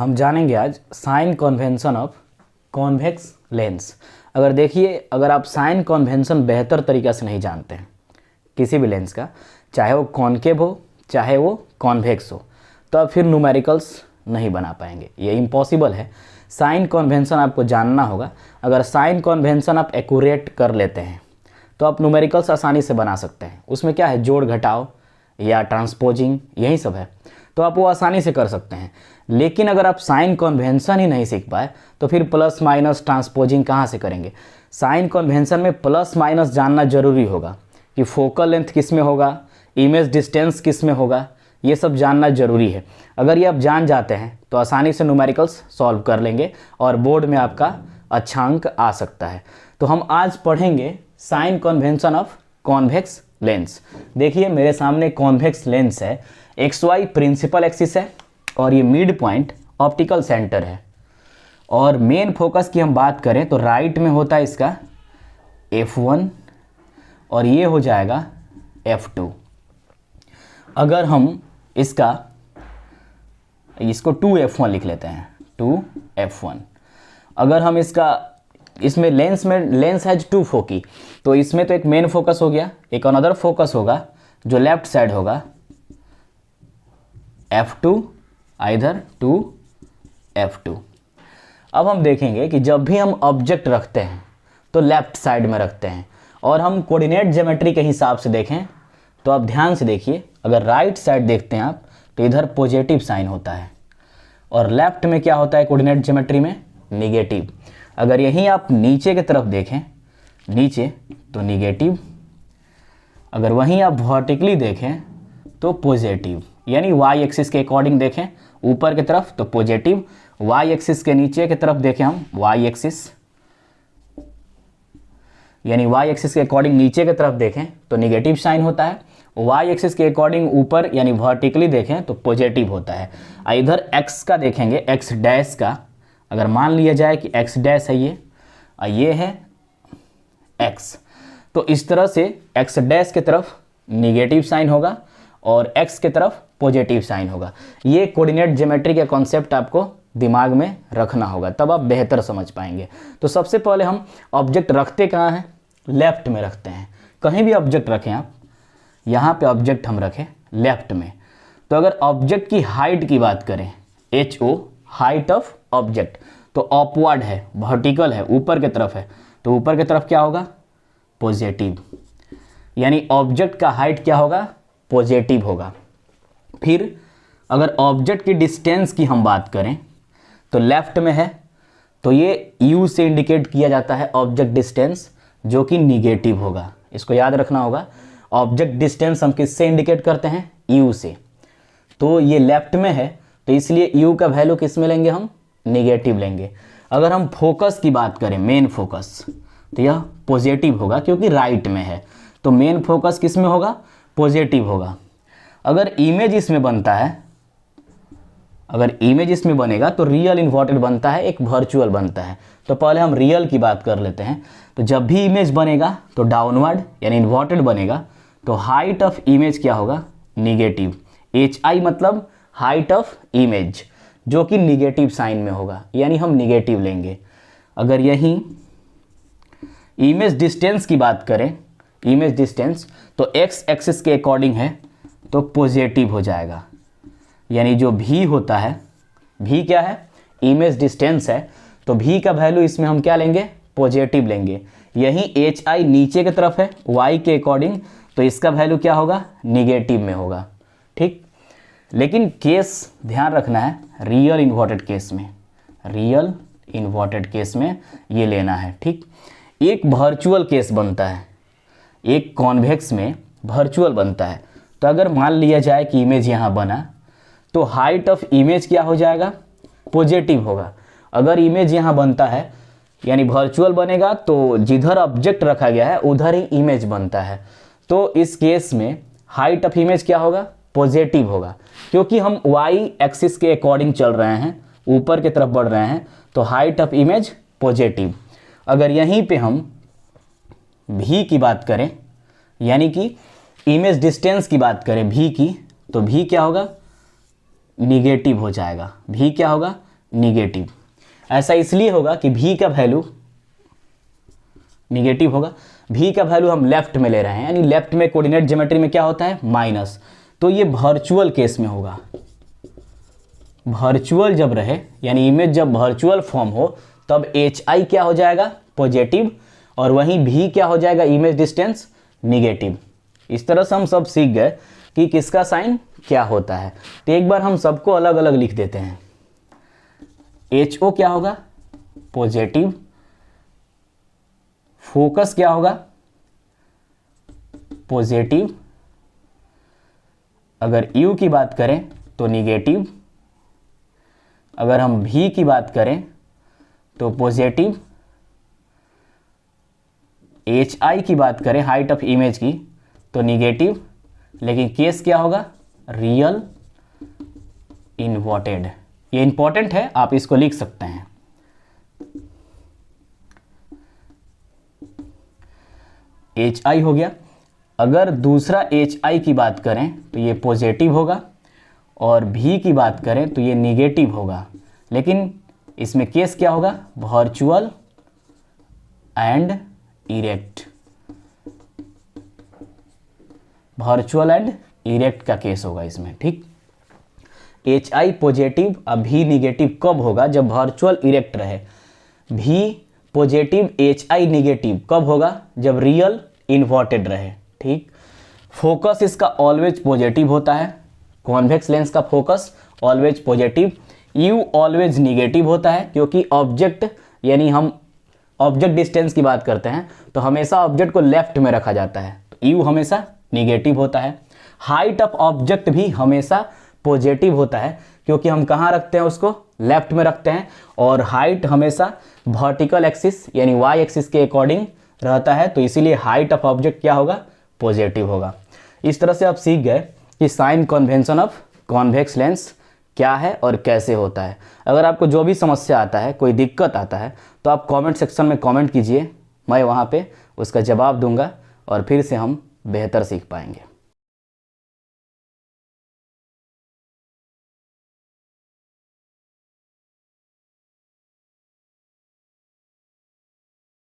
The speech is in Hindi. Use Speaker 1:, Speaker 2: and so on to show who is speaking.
Speaker 1: हम जानेंगे आज sign convention of convex lens. अगर देखिए, अगर आप साइन कन्वेंशन बेहतर तरीक़ा से नहीं जानते हैं किसी भी लेंस का, चाहे वो कॉन्केव हो चाहे वो कॉन्वेक्स हो, तो आप फिर न्यूमेरिकल्स नहीं बना पाएंगे, ये इम्पॉसिबल है। साइन कन्वेंशन आपको जानना होगा। अगर साइन कन्वेंशन आप एक्यूरेट कर लेते हैं तो आप न्यूमेरिकल्स आसानी से बना सकते हैं। उसमें क्या है, जोड़ घटाव या ट्रांसपोजिंग, यही सब है, तो आप वो आसानी से कर सकते हैं। लेकिन अगर आप साइन कन्वेंशन ही नहीं सीख पाए तो फिर प्लस माइनस ट्रांसपोजिंग कहाँ से करेंगे। साइन कन्वेंशन में प्लस माइनस जानना जरूरी होगा कि फोकल लेंथ किस में होगा, इमेज डिस्टेंस किस में होगा, ये सब जानना जरूरी है। अगर ये आप जान जाते हैं तो आसानी से न्यूमेरिकल्स सॉल्व कर लेंगे और बोर्ड में आपका अच्छा अंक आ सकता है। तो हम आज पढ़ेंगे sign convention of convex lens. देखिए मेरे सामने कॉन्वेक्स लेंस है, XY प्रिंसिपल एक्सिस है और ये मिड पॉइंट ऑप्टिकल सेंटर है। और मेन फोकस की हम बात करें तो राइट में होता है इसका F1 और ये हो जाएगा F2। अगर हम इसको 2F1 लिख लेते हैं, 2F1। अगर हम इसमें लेंस हैज 2 फोकी, तो इसमें तो एक मेन फोकस हो गया, एक अनदर फोकस होगा जो लेफ्ट साइड होगा F2 आइदर 2F2। अब हम देखेंगे कि जब भी हम ऑब्जेक्ट रखते हैं तो लेफ्ट साइड में रखते हैं, और हम कोऑर्डिनेट ज्योमेट्री के हिसाब से देखें तो आप ध्यान से देखिए, अगर राइट साइड देखते हैं आप तो इधर पॉजिटिव साइन होता है और लेफ्ट में क्या होता है कोऑर्डिनेट ज्योमेट्री में, निगेटिव। अगर यहीं आप नीचे की तरफ देखें, नीचे तो निगेटिव, अगर वहीं आप वर्टिकली देखें तो पॉजिटिव। यानी वाई एक्सिस के अकॉर्डिंग देखें ऊपर की तरफ तो पॉजिटिव, वाई एक्सिस के नीचे की तरफ देखें हम वाई एक्सिस, यानी वाई एक्सिस के अकॉर्डिंग नीचे की तरफ देखें तो निगेटिव साइन होता है, वाई एक्सिस के अकॉर्डिंग ऊपर यानी वर्टिकली देखें तो पॉजिटिव होता है। इधर एक्स का देखेंगे, एक्स डैश का, अगर मान लिया जाए कि एक्स डैश है ये है एक्स, तो इस तरह से एक्स डैश की तरफ निगेटिव साइन होगा और एक्स की तरफ पॉजिटिव साइन होगा। ये कोऑर्डिनेट ज्योमेट्री का कॉन्सेप्ट आपको दिमाग में रखना होगा, तब आप बेहतर समझ पाएंगे। तो सबसे पहले हम ऑब्जेक्ट रखते कहाँ हैं, लेफ्ट में रखते हैं। कहीं भी ऑब्जेक्ट रखें आप, यहाँ पे ऑब्जेक्ट हम रखें लेफ्ट में, तो अगर ऑब्जेक्ट की हाइट की बात करें, HO हाइट ऑफ ऑब्जेक्ट, तो अपवर्ड है, वर्टिकल है, ऊपर की तरफ है, तो ऊपर की तरफ क्या होगा, पॉजिटिव। यानी ऑब्जेक्ट का हाइट क्या होगा, पॉजिटिव होगा। फिर अगर ऑब्जेक्ट की डिस्टेंस की हम बात करें तो लेफ्ट में है, तो ये U से इंडिकेट किया जाता है ऑब्जेक्ट डिस्टेंस, जो कि निगेटिव होगा। इसको याद रखना होगा, ऑब्जेक्ट डिस्टेंस हम किससे इंडिकेट करते हैं, U से। तो ये लेफ्ट में है तो इसलिए U का वैल्यू किस में लेंगे, हम निगेटिव लेंगे। अगर हम फोकस की बात करें, मेन फोकस, तो यह पॉजिटिव होगा क्योंकि राइट में है, तो मेन फोकस किस में होगा, पॉजिटिव होगा। अगर इमेज इसमें बनता है, अगर इमेज इसमें बनेगा तो रियल इन्वर्टेड बनता है, एक वर्चुअल बनता है। तो पहले हम रियल की बात कर लेते हैं। तो जब भी इमेज बनेगा तो डाउनवर्ड यानी इन्वर्टेड बनेगा, तो हाइट ऑफ इमेज क्या होगा, निगेटिव। HI मतलब हाइट ऑफ इमेज, जो कि निगेटिव साइन में होगा, यानी हम निगेटिव लेंगे। अगर यहीं इमेज डिस्टेंस की बात करें, इमेज डिस्टेंस तो एक्स एक्सिस के अकॉर्डिंग है तो पॉजिटिव हो जाएगा। यानी जो V होता है, V क्या है, इमेज डिस्टेंस है, तो V का वैल्यू इसमें हम क्या लेंगे, पॉजिटिव लेंगे। यहीं HI नीचे की तरफ है Y के अकॉर्डिंग, तो इसका वैल्यू क्या होगा, निगेटिव में होगा। ठीक, लेकिन केस ध्यान रखना है, रियल इन्वर्टेड केस में, रियल इन्वर्टेड केस में ये लेना है। ठीक, एक वर्चुअल केस बनता है, एक कॉन्वेक्स में वर्चुअल बनता है। तो अगर मान लिया जाए कि इमेज यहाँ बना तो हाइट ऑफ इमेज क्या हो जाएगा, पॉजिटिव होगा। अगर इमेज यहाँ बनता है यानी वर्चुअल बनेगा, तो जिधर ऑब्जेक्ट रखा गया है उधर ही इमेज बनता है, तो इस केस में हाइट ऑफ इमेज क्या होगा, पॉजिटिव होगा, क्योंकि हम Y एक्सिस के अकॉर्डिंग चल रहे हैं, ऊपर की तरफ बढ़ रहे हैं, तो हाइट ऑफ इमेज पॉजिटिव। अगर यहीं पे हम V की बात करें, यानी कि इमेज डिस्टेंस की बात करें V की, तो V क्या होगा, निगेटिव हो जाएगा। V क्या होगा, निगेटिव। ऐसा इसलिए होगा कि v का वैल्यू निगेटिव होगा, v का वैल्यू हम लेफ्ट में ले रहे हैं, यानी लेफ्ट में कोऑर्डिनेट ज्योमेट्री में क्या होता है माइनस, तो ये वर्चुअल केस में होगा। वर्चुअल जब रहे यानी इमेज जब वर्चुअल फॉर्म हो तब hi क्या हो जाएगा पॉजिटिव, और वहीं v क्या हो जाएगा इमेज डिस्टेंस निगेटिव। इस तरह से हम सब सीख गए कि किसका साइन क्या होता है। तो एक बार हम सबको अलग अलग लिख देते हैं। HO क्या होगा पॉजिटिव, फोकस क्या होगा पॉजिटिव, अगर U की बात करें तो निगेटिव, अगर हम V की बात करें तो पॉजिटिव, HI की बात करें हाइट ऑफ इमेज की तो निगेटिव, लेकिन केस क्या होगा रियल इन्वर्टेड। ये इंपॉर्टेंट है, आप इसको लिख सकते हैं। HI हो गया। अगर दूसरा HI की बात करें तो ये पॉजिटिव होगा, और V की बात करें तो ये निगेटिव होगा, लेकिन इसमें केस क्या होगा virtual and erect. Virtual and erect का केस होगा इसमें, ठीक। HI पॉजिटिव अब V निगेटिव कब होगा जब वर्चुअल इरेक्ट रहे। V पॉजिटिव HI निगेटिव कब होगा जब रियल इन्वर्टेड रहे, ठीक। फोकस इसका ऑलवेज पॉजिटिव होता है, कॉन्वेक्स लेंस का focus always positive. U always negative होता है क्योंकि ऑब्जेक्ट यानी हम ऑब्जेक्ट डिस्टेंस की बात करते हैं तो हमेशा ऑब्जेक्ट को लेफ्ट में रखा जाता है, तो U हमेशा निगेटिव होता है। हाइट ऑफ ऑब्जेक्ट भी हमेशा पॉजिटिव होता है क्योंकि हम कहाँ रखते हैं उसको लेफ्ट में रखते हैं, और हाइट हमेशा वर्टिकल एक्सिस यानी y एक्सिस के अकॉर्डिंग रहता है, तो इसीलिए हाइट ऑफ ऑब्जेक्ट क्या होगा पॉजिटिव होगा। इस तरह से आप सीख गए कि sign convention of convex lens क्या है और कैसे होता है। अगर आपको जो भी समस्या आता है, कोई दिक्कत आता है, तो आप कमेंट सेक्शन में कमेंट कीजिए, मैं वहाँ पे उसका जवाब दूंगा और फिर से हम बेहतर सीख पाएंगे।